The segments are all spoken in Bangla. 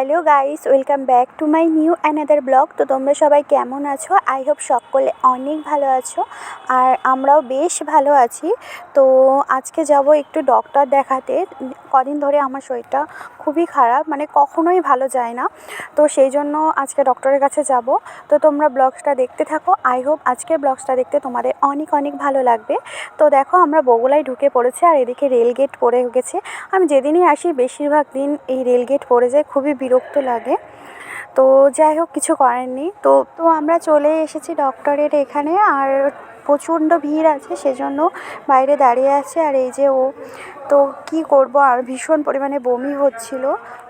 Hello guys, welcome back to my new another blog. তো তোমরা সবাই কেমন আছো? আই হোপ সকলে অনেক ভালো আছো, আর আমরাও বেশ ভালো আছি। তো আজকে যাব একটু ডক্টর দেখাতে। কদিন ধরে আমার শরীরটা খুবই খারাপ, মানে কখনোই ভালো যায় না। তো সেই জন্য আজকে ডক্টরের কাছে যাব। তো তোমরা ব্লগসটা দেখতে থাকো। আই হোপ আজকের ব্লগসটা দেখতে তোমাদের অনেক অনেক ভালো লাগবে। তো দেখো, আমরা বগুলায় ঢুকে পড়েছি, আর এদিকে রেলগেট পড়ে গেছে। আমি যেদিনই আসি বেশিরভাগ দিন এই রেলগেট পড়ে যায়, খুবই বিরক্ত লাগে। তো যাই হোক, কিছু করার নেই। তো তো আমরা চলে এসেছি ডক্টরের এখানে, আর প্রচণ্ড ভিড় আছে, সেজন্য বাইরে দাঁড়িয়ে আছে। আর এই যে ও, তো কি করব, আর ভীষণ পরিমাণে বমি হচ্ছিল।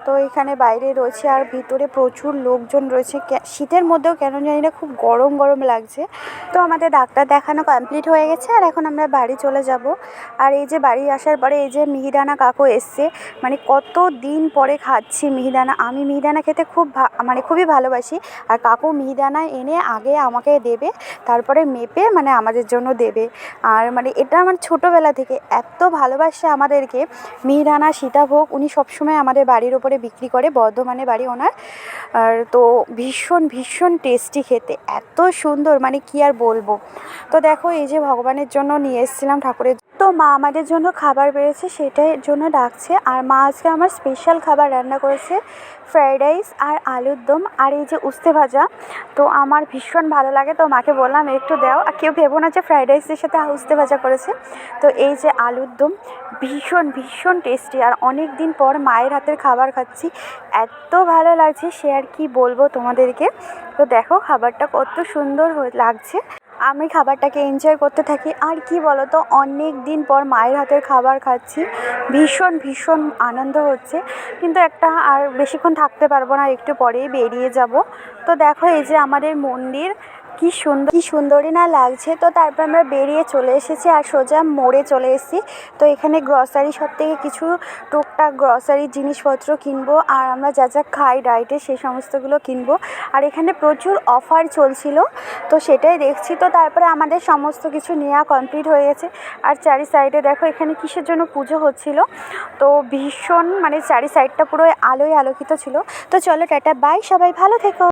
তো এখানে বাইরে রয়েছে, আর ভিতরে প্রচুর লোকজন রয়েছে। শীতের মধ্যেও কেন জানি না খুব গরম গরম লাগছে। তো আমাদের ডাক্তার দেখানো কমপ্লিট হয়ে গেছে, আর এখন আমরা বাড়ি চলে যাব। আর এই যে বাড়ি আসার পরে এই যে মিহিদানা কাকু এসছে, মানে কত দিন পরে খাচ্ছি মিহিদানা। আমি মিহিদানা খেতে মানে খুবই ভালোবাসি। আর কাকু মিহিদানা এনে আগে আমাকে দেবে, তারপরে মেপে মানে আমাদের জন্য দেবে। আর মানে এটা আমার ছোটোবেলা থেকে এত ভালোবাসে আমাদেরকে। মিহিদানা, সীতাভোগ উনি সবসময় আমাদের বাড়ির ওপরে বিক্রি করে, বর্ধমানে বাড়ি ওনার। আর তো ভীষণ ভীষণ টেস্টি খেতে, এত সুন্দর, মানে কি আর বলবো। তো দেখো, এই যে ভগবানের জন্য নিয়ে এসেছিলাম ঠাকুরের। তো মা আমাদের জন্য খাবার বেড়েছে, সেটার জন্য ডাকছে। আর মা আজকে আমার স্পেশাল খাবার রান্না করেছে, ফ্রায়েড রাইস আর আলুর দম, আর এই যে উস্তে ভাজা। তো আমার ভীষণ ভালো লাগে, তো মাকে বললাম একটু দাও। আর কেউ ভেবো না যে ফ্রায়েড রাইসের সাথে উস্তে ভাজা করেছে। তো এই যে আলুর দম, ভীষণ ভীষণ টেস্টি। আর অনেক দিন পর মায়ের হাতের খাবার খাচ্ছি, এত ভালো লাগছে সে আর কি বলবো তোমাদেরকে। তো দেখো খাবারটা কত সুন্দর লাগছে। আমি খাবারটাকে এনজয় করতে থাকি। আর কি বলো তো, অনেক দিন পর মায়ের হাতের খাবার খাচ্ছি, ভীষণ ভীষণ আনন্দ হচ্ছে। কিন্তু একটা আর বেশিক্ষণ থাকতে পারবো না, একটু পরেই বেরিয়ে যাব। তো দেখো, এই যে আমাদের মন্দির, কি সুন্দর, কি সুন্দরই না লাগছে। তো তারপর আমরা বেরিয়ে চলে এসেছি, আর সোজা মোড়ে চলে এসেছি। তো এখানে গ্রসারি শপ থেকে কিছু টুকটাক গ্রসারির জিনিসপত্র কিনবো, আর আমরা যা যা খাই ডায়েটে সেই সমস্তগুলো কিনবো। আর এখানে প্রচুর অফার চলছিল, তো সেটাই দেখছি। তো তারপরে আমাদের সমস্ত কিছু নেওয়া কমপ্লিট হয়ে গেছে। আর চারি সাইডে দেখো এখানে কিসের জন্য পুজো হচ্ছিল। তো ভীষণ, মানে চারি সাইডটা পুরো আলোয় আলোকিত ছিল। তো চলো টাটা, বাই, সবাই ভালো থেকো।